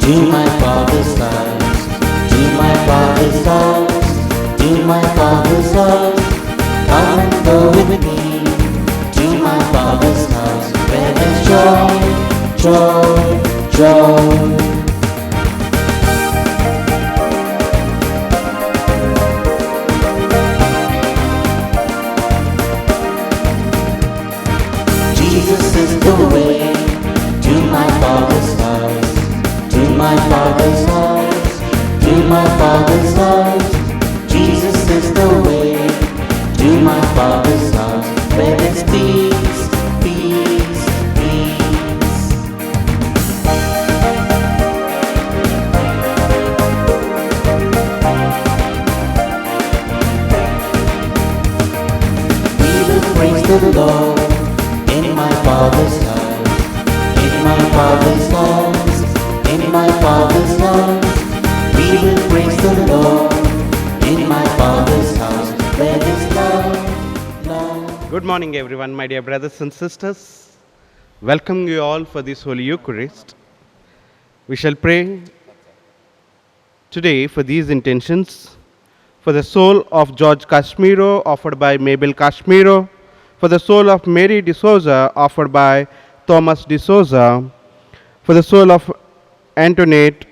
to my Father's house, to my Father's house, to my Father's house. Come and go with me to my Father's house, where there's joy, joy, joy. Jesus is the way to my Father's house, to my Father's house, to my Father's house. Jesus is the way to my Father's house, where there's peace, peace, peace. We will praise the Lord in my Father's house, in my Father's house, in my Father's house. We will praise the Lord in my Father's house, where there's love, love. Good morning, everyone, my dear brothers and sisters. Welcome you all for this Holy Eucharist. We shall pray today for these intentions: for the soul of George Casimiro, offered by Mabel Casimiro; for the soul of Mary D'Souza, offered by Thomas D'Souza; for the soul of Antoinette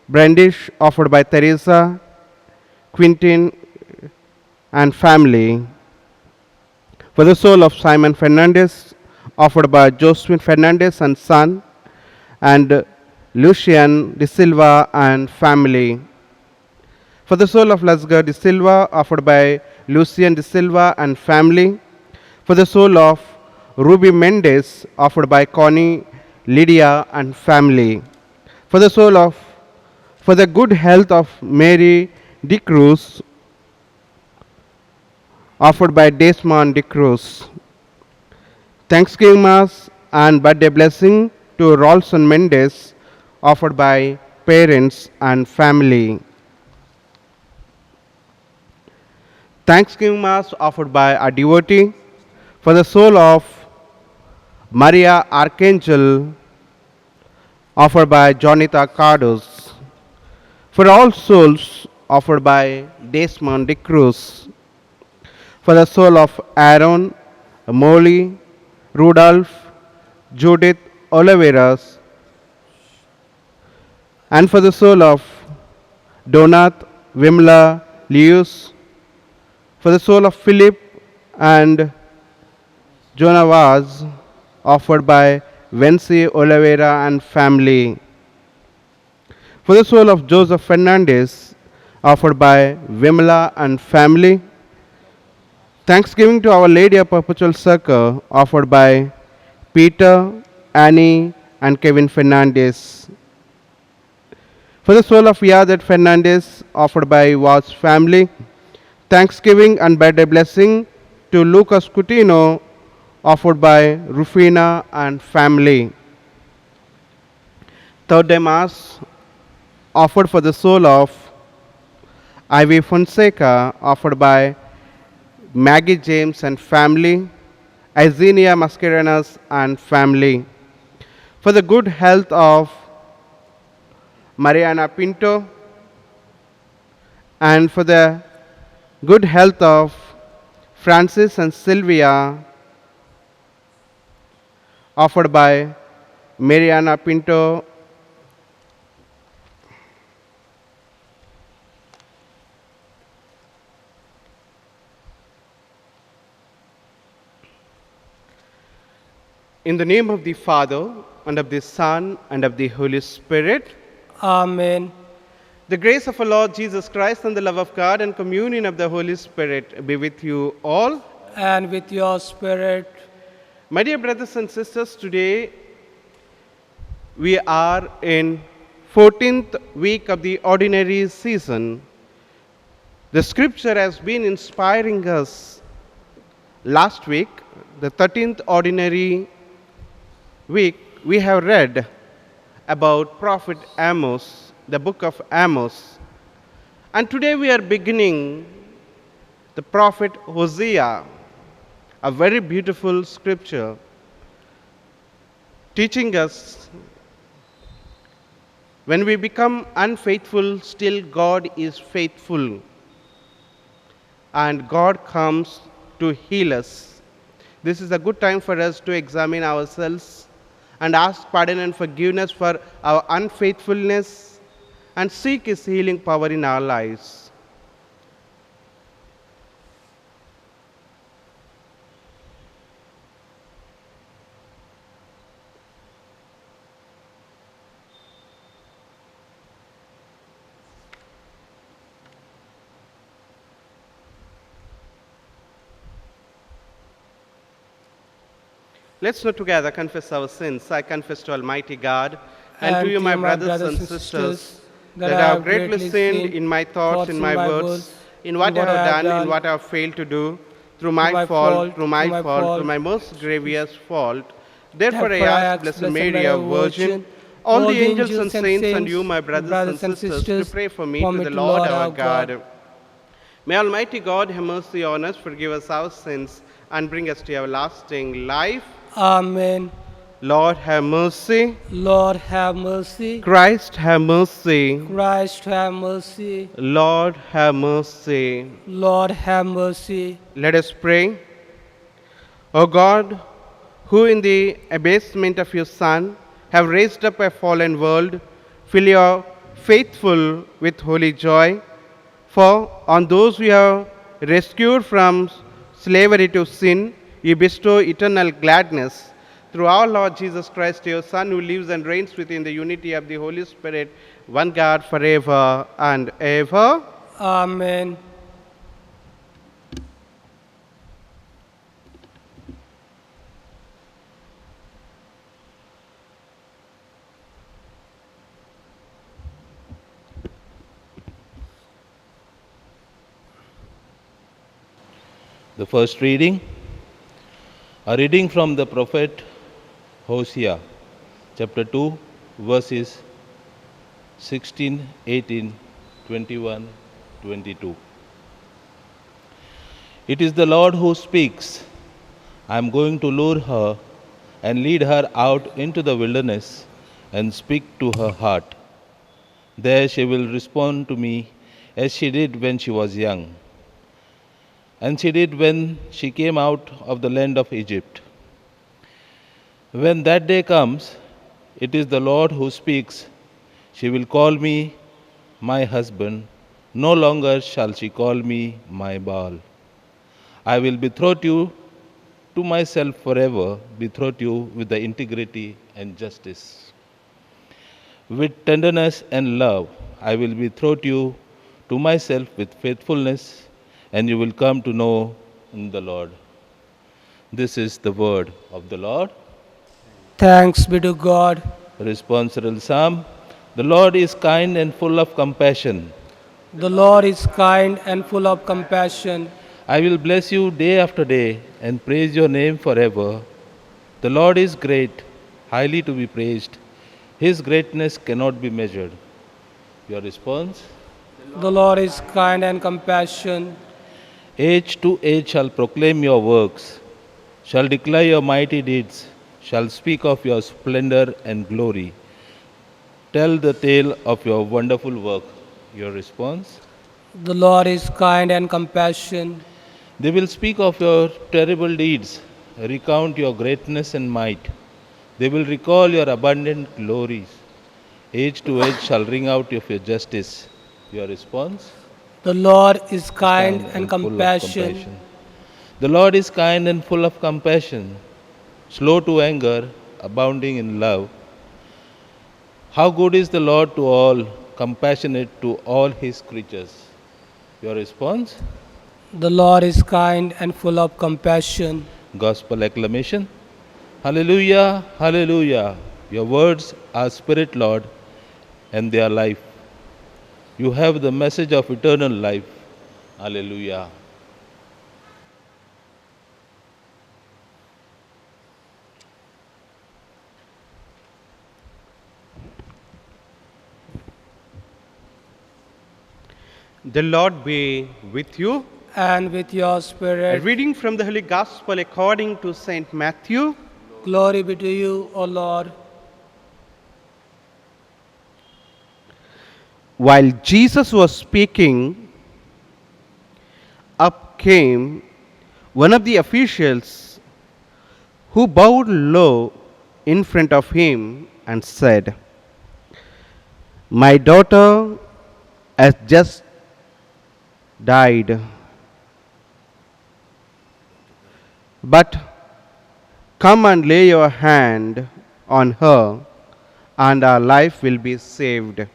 Brandish, offered by Teresa Quintin and family; for the soul of Simon Fernandez, offered by Josephine Fernandez and son, and Lucian De Silva and family; for the soul of Lasgar De Silva, offered by Lucian De Silva and family; for the soul of Ruby Mendes, offered by Connie Lydia and family; for the soul of, for the good health of Mary De Cruz, offered by Desmond De Cruz. Thanksgiving Mass and birthday blessing to Rolson Mendes, offered by parents and family. Thanksgiving Mass offered by a devotee for the soul of Maria Archangel, offered by Jonita Cardos. For all souls, offered by Desmond De Cruz. For the soul of Aaron, Molly, Rudolph, Judith Oliveras, and for the soul of Donath, Vimla, Lewis, for the soul of Philip and Jonavaz, offered by Venci Oliveira and family. For the soul of Joseph Fernandez, offered by Vimla and family. Thanksgiving to Our Lady of Perpetual Succor, offered by Peter, Annie, and Kevin Fernandez. For the soul of Yadet Fernandez, offered by Vaz family. Thanksgiving and birthday blessing to Lucas Coutinho, offered by Rufina and family. Third day Mass, offered for the soul of Ivy Fonseca, offered by Maggie James and family, Isenia Mascarenas and family. For the good health of Mariana Pinto, and for the good health of Francis and Sylvia, offered by Mariana Pinto. In the name of the Father, and of the Son, and of the Holy Spirit. Amen. The grace of our Lord Jesus Christ and the love of God and communion of the Holy Spirit be with you all. And with your spirit. My dear brothers and sisters, today we are in 14th week of the ordinary season. The scripture has been inspiring us. Last week, the 13th ordinary week, we have read about Prophet Amos, the book of Amos. And today we are beginning the prophet Hosea, a very beautiful scripture teaching us When we become unfaithful, still God is faithful. And God comes to heal us. This is a good time for us to examine ourselves and ask pardon and forgiveness for our unfaithfulness and seek His healing power in our lives. Let's now together confess our sins. I confess to Almighty God and to you, my brothers and sisters, that I have greatly sinned in my thoughts, in my words, in what I have done, in what I have failed to do, through my fault, through my most grievous fault. Therefore I ask Blessed Mary, our Virgin, all the angels and saints, and you, my brothers and sisters, to pray for me to the Lord our God. May Almighty God have mercy on us, forgive us our sins, and bring us to everlasting life. Amen. Lord have mercy. Lord, have mercy. Christ have mercy. Christ, have mercy. Lord have mercy. Lord, have mercy. Let us pray. O God, who in the abasement of your Son have raised up a fallen world, fill your faithful with holy joy. For on those you have rescued from slavery to sin, you bestow eternal gladness. Through our Lord Jesus Christ, your Son, who lives and reigns within the unity of the Holy Spirit, one God forever and ever. Amen. The first reading, a reading from the prophet Hosea, chapter 2, verses 16, 18, 21, 22. It is the Lord who speaks. I am going to lure her and lead her out into the wilderness and speak to her heart. There she will respond to me as she did when she was young, and she did when she came out of the land of Egypt. When that day comes, it is the Lord who speaks. She will call me my husband. No longer shall she call me my Baal. I will betroth you to myself forever, betroth you with the integrity and justice. With tenderness and love, I will betroth you to myself with faithfulness, and you will come to know the Lord. This is the word of the Lord. Thanks be to God. Responsorial Psalm. The Lord is kind and full of compassion. The Lord is kind and full of compassion. I will bless you day after day and praise your name forever. The Lord is great, highly to be praised. His greatness cannot be measured. Your response? The Lord is kind and compassion. Age to age shall proclaim your works, shall declare your mighty deeds, shall speak of your splendor and glory. Tell the tale of your wonderful work. Your response? The Lord is kind and compassion. They will speak of your terrible deeds, recount your greatness and might. They will recall your abundant glories. Age to age shall ring out of your justice. Your response? The Lord is kind and full of compassion. The Lord is kind and full of compassion, slow to anger, abounding in love. How good is the Lord to all, compassionate to all his creatures. Your response? The Lord is kind and full of compassion. Gospel acclamation. Hallelujah, hallelujah. Your words are spirit, Lord, and they are life. You have the message of eternal life. Hallelujah. The Lord be with you. And with your A spirit. reading from the Holy Gospel according to Saint Matthew. Glory be to you, O Lord. While Jesus was speaking, up came one of the officials who bowed low in front of him and said, "My daughter has just died, but come and lay your hand on her, and our life will be saved."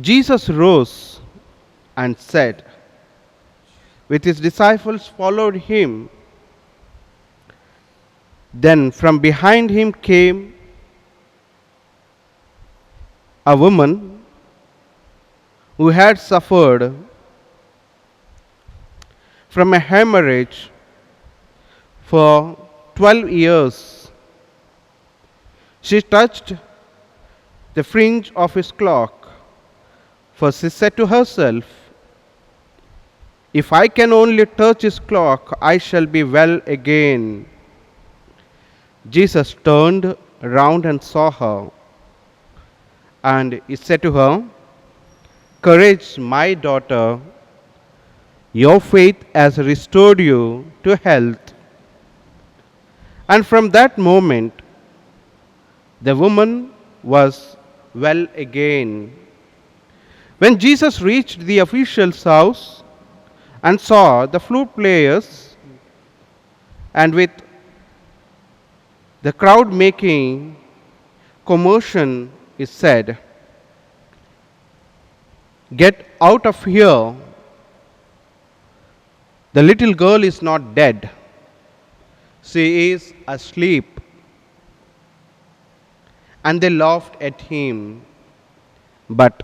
Jesus rose and said, with his disciples followed him. Then from behind him came a woman who had suffered from a hemorrhage for 12 years. She touched the fringe of his cloak, for she said to herself, "If I can only touch his cloak, I shall be well again." Jesus turned round and saw her, and he said to her, "Courage, my daughter, your faith has restored you to health." And from that moment, the woman was well again. When Jesus reached the official's house and saw the flute players, and with the crowd making commotion, he said, "Get out of here. The little girl is not dead. She is asleep." And they laughed at him. But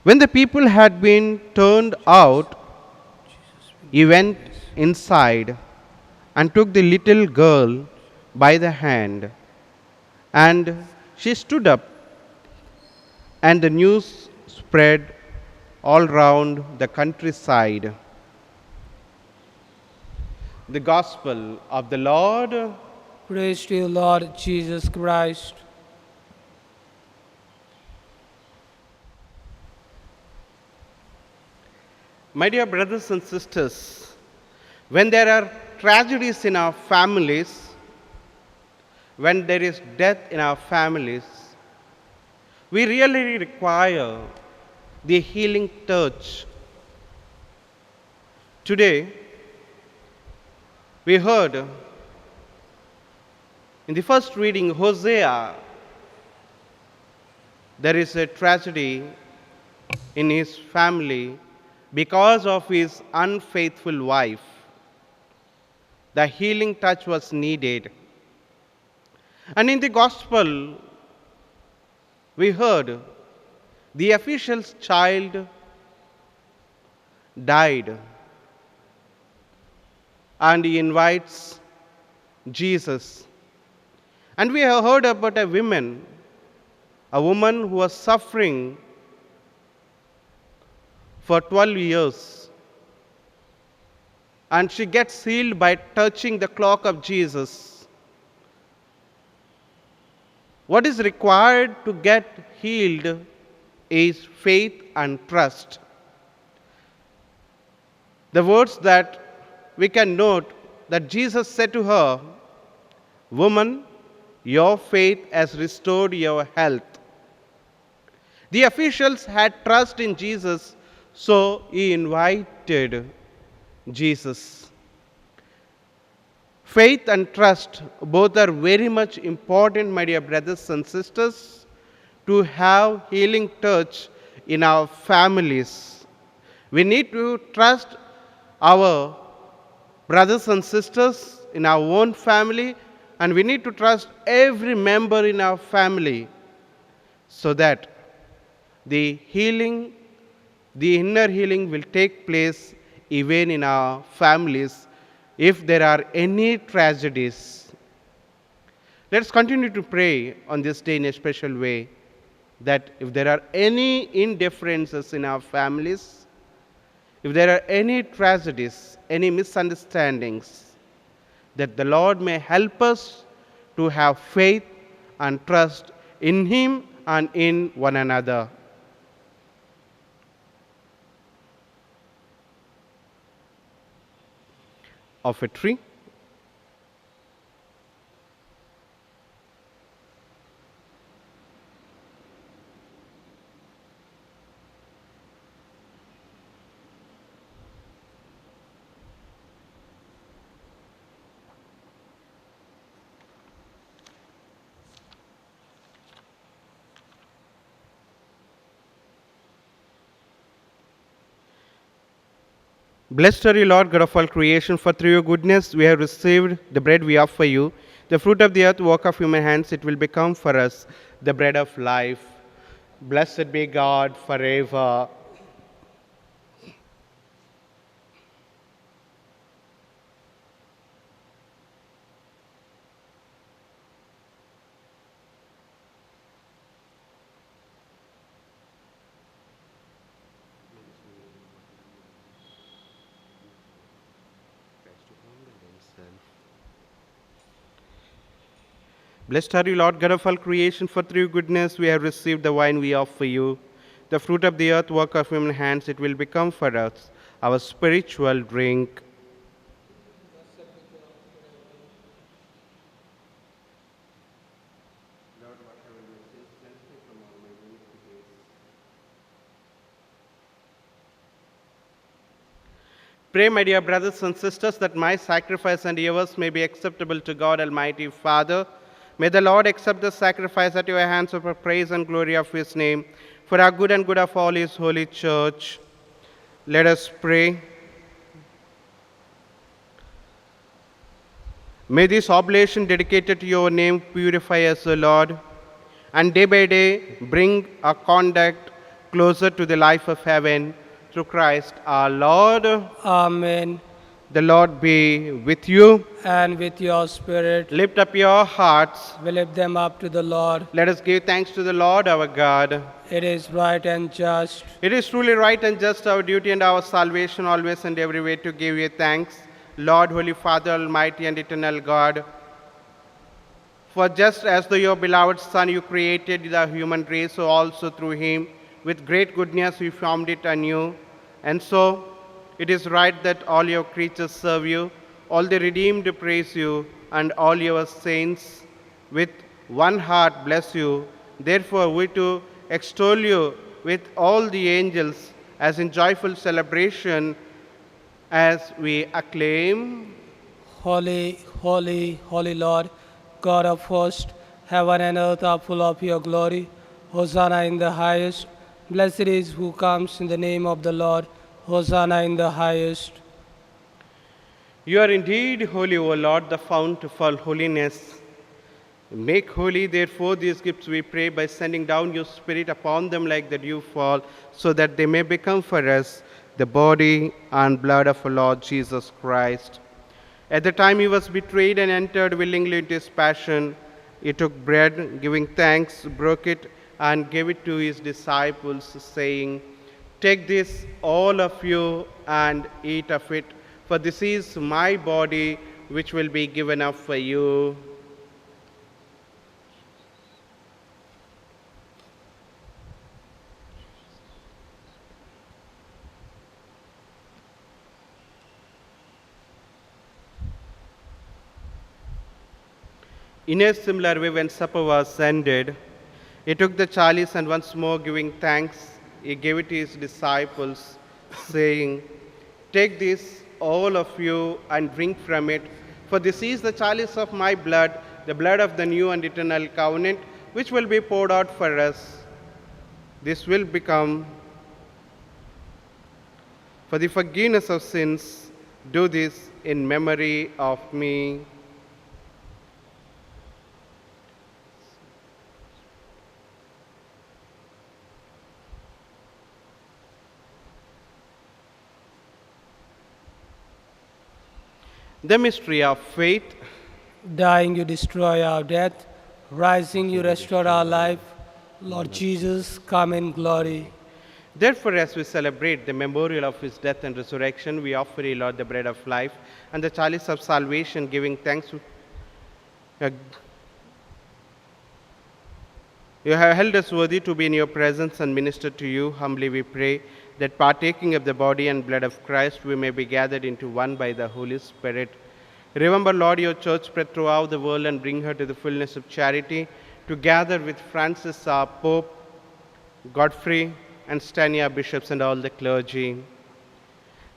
when the people had been turned out, he went inside and took the little girl by the hand, and she stood up, and the news spread all round the countryside. The Gospel of the Lord. Praise to you, Lord Jesus Christ. My dear brothers and sisters, when there are tragedies in our families, when there is death in our families, we really require the healing touch. Today, we heard in the first reading, Hosea, there is a tragedy in his family because of his unfaithful wife. The healing touch was needed. And in the Gospel, we heard the official's child died, and he invites Jesus. And we have heard about a woman who was suffering for 12 years, and she gets healed by touching the cloak of Jesus. What is required to get healed is faith and trust. The words that we can note that Jesus said to her, "Woman, your faith has restored your health." The officials had trust in Jesus, so he invited Jesus. Faith and trust both are very much important, my dear brothers and sisters, to have healing touch in our families. We need to trust our brothers and sisters in our own family, and we need to trust every member in our family so that the healing, the inner healing will take place even in our families if there are any tragedies. Let's continue to pray on this day in a special way that if there are any indifferences in our families, if there are any tragedies, any misunderstandings, that the Lord may help us to have faith and trust in Him and in one another. of a tree. Blessed are you, Lord God of all creation, for through your goodness we have received the bread we offer you. The fruit of the earth, work of human hands, it will become for us the bread of life. Blessed be God forever. Blessed are you, Lord God of all creation, for through your goodness we have received the wine we offer you. The fruit of the earth, work of human hands, it will become for us our spiritual drink. Pray, my dear brothers and sisters, that my sacrifice and yours may be acceptable to God Almighty Father. May the Lord accept the sacrifice at your hands for praise and glory of his name, for our good and good of all his holy church. Let us pray. May this oblation dedicated to your name purify us, O Lord, and day by day bring our conduct closer to the life of heaven through Christ our Lord. Amen. The Lord be with you. And with your spirit, Lift up your hearts. we lift them up to the Lord. Let us give thanks to the Lord our God. It is right and just. It is truly right and just our duty and our salvation always and every way to give you thanks, Lord, Holy Father, Almighty and eternal God. For just as though your beloved Son you created the human race, so also through him, with great goodness you formed it anew. And so it is right that all your creatures serve you, all the redeemed praise you, and all your saints with one heart bless you. Therefore we too extol you with all the angels as in joyful celebration as we acclaim. Holy, holy, holy Lord, God of hosts, heaven and earth are full of your glory. Hosanna in the highest. Blessed is who comes in the name of the Lord. Hosanna in the highest. You are indeed holy, O Lord, the fount of all holiness. Make holy, therefore, these gifts, we pray, by sending down your Spirit upon them like the dew fall, so that they may become for us the body and blood of our Lord Jesus Christ. At the time he was betrayed and entered willingly into his passion, he took bread, giving thanks, broke it, and gave it to his disciples, saying, "Take this, all of you, and eat of it, for this is my body, which will be given up for you." In a similar way, when supper was ended, he took the chalice and once more giving thanks, he gave it to his disciples, saying, "Take this, all of you, and drink from it, for this is the chalice of my blood, the blood of the new and eternal covenant, which will be poured out for us. This will become for the forgiveness of sins. Do this in memory of me." The mystery of faith. Dying, you destroy our death. Rising, you restore our life. Lord Jesus, come in glory. Therefore, as we celebrate the memorial of his death and resurrection, we offer you, Lord, the bread of life and the chalice of salvation, giving thanks. You have held us worthy to be in your presence and minister to you. Humbly we pray that partaking of the body and blood of Christ, we may be gathered into one by the Holy Spirit. Remember, Lord, your church spread throughout the world and bring her to the fullness of charity, together with Francis, our Pope, Godfrey and Stania, bishops, and all the clergy.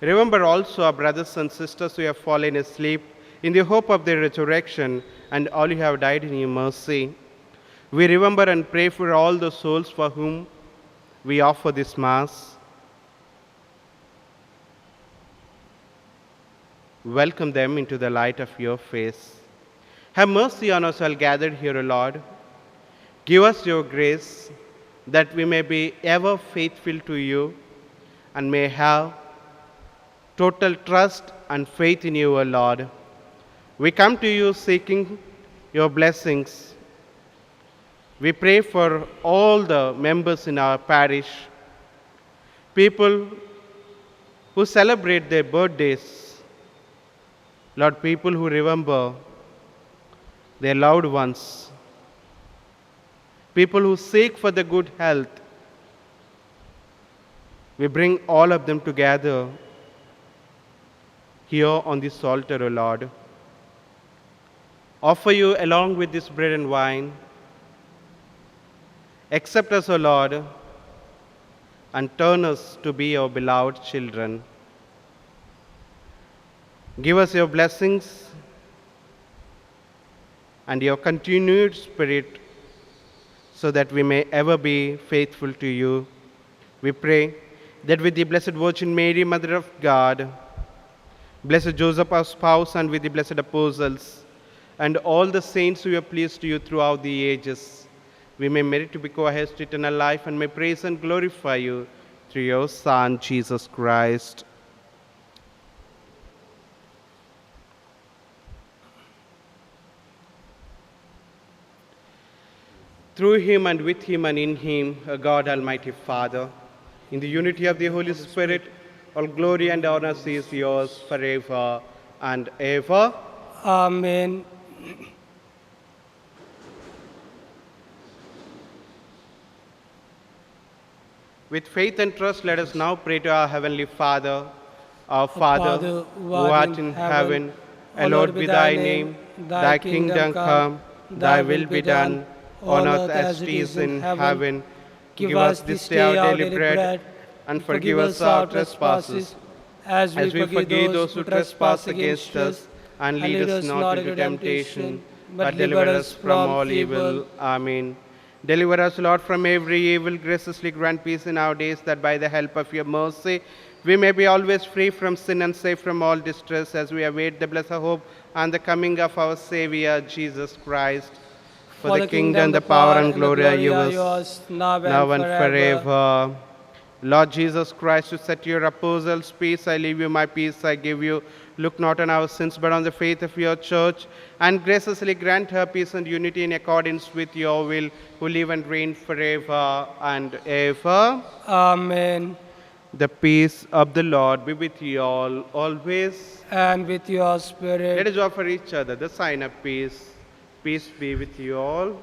Remember also our brothers and sisters who have fallen asleep in the hope of their resurrection, and all who have died in your mercy. We remember and pray for all the souls for whom we offer this Mass. Welcome them into the light of your face. Have mercy on us all gathered here, O Lord. Give us your grace that we may be ever faithful to you and may have total trust and faith in you, O Lord. We come to you seeking your blessings. We pray for all the members in our parish, people who celebrate their birthdays, Lord, people who remember their loved ones, people who seek for the good health. We bring all of them together here on this altar, O Lord. Offer you along with this bread and wine. Accept us, O Lord, and turn us to be your beloved children. Give us your blessings and your continued spirit so that we may ever be faithful to you. We pray that with the Blessed Virgin Mary, Mother of God, Blessed Joseph, our spouse, and with the blessed apostles, and all the saints who have pleased you throughout the ages, we may merit to be co-heirs to eternal life and may praise and glorify you through your Son, Jesus Christ. Through him and with him and in him, O God, Almighty Father, in the unity of the Holy Spirit, all glory and honor is yours forever and ever. Amen. With faith and trust, let us now pray to our Heavenly Father. Our Father, Father, who art in heaven, hallowed be thy name. Thy kingdom come, thy will be done, on earth as it is in heaven. Give us this day our daily bread, and forgive us our trespasses, as we forgive those who trespass against us. And lead us not into temptation, but deliver us from all evil. Amen. Deliver us, Lord, from every evil. Graciously grant peace in our days, that by the help of your mercy we may be always free from sin and safe from all distress, as we await the blessed hope and the coming of our Savior, Jesus Christ. For the kingdom, the power, and glory are yours, now and forever. Lord Jesus Christ, you said to your apostles, peace I leave you, my peace I give you. Look not on our sins, but on the faith of your church, and graciously grant her peace and unity in accordance with your will, who live and reign forever and ever. Amen. The peace of the Lord be with you all, always. And with your Let spirit. us offer each other the sign of peace. Peace be with you all.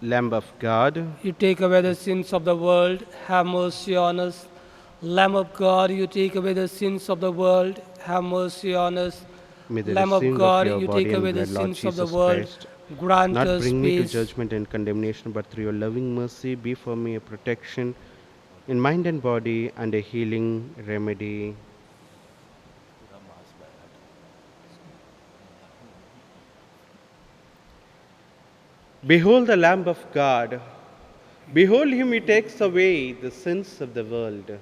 Lamb of God, You take away the sins of the world, have mercy on us. Lamb of God, you take away the sins of the world, have mercy on us. may the Lamb of receiving God, of your you body take and away the blood, Lord sins of the Jesus world, Christ, grant not us bring me to peace. judgment and condemnation, but through your loving mercy be for me a protection in mind and body and a healing remedy. Behold the Lamb of God. Behold him, he takes away the sins of the world.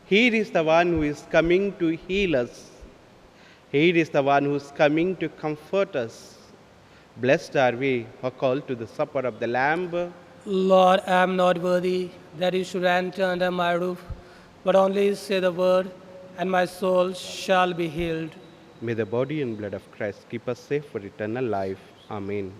Here is the one who is coming to heal us. Here is the one who is coming to comfort us. Blessed are we who are called to the supper of the Lamb. Lord, I am not worthy that you should enter under my roof, but only say the word, and my soul shall be healed. May the body and blood of Christ keep us safe for eternal life. Amen.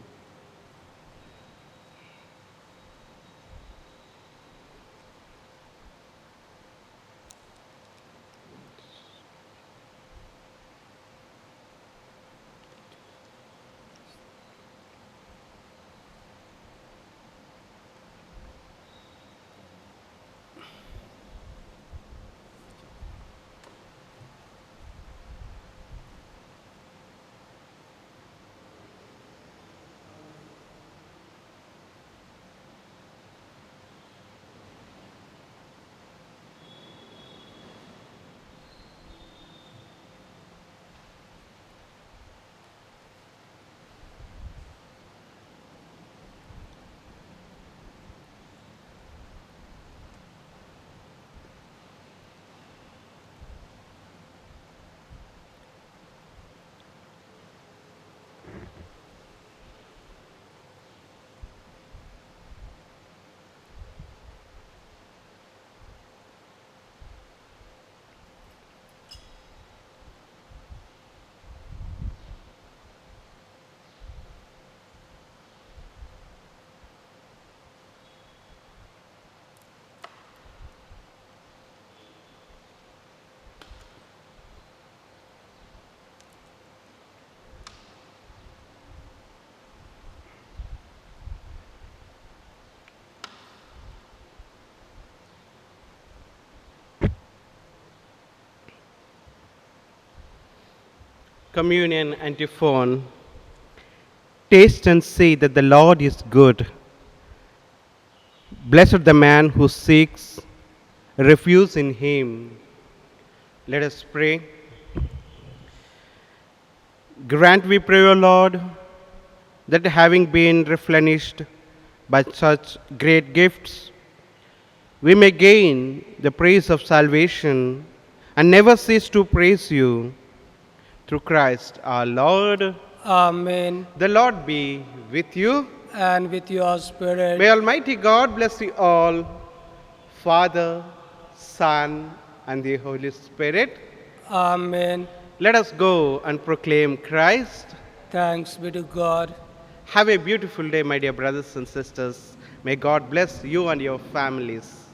Communion antiphon. Taste and see that the Lord is good. Blessed the man who seeks refuge in him. Let us pray. Grant, we pray, O Lord, that having been replenished by such great gifts, we may gain the praise of salvation and never cease to praise you. Through Christ our Lord. Amen. The Lord be with you. And with your spirit. May Almighty God bless you all, Father, Son, and the Holy Spirit. Amen. Let us go and proclaim Christ. Thanks be to God. Have a beautiful day, my dear brothers and sisters. May God bless you and your families.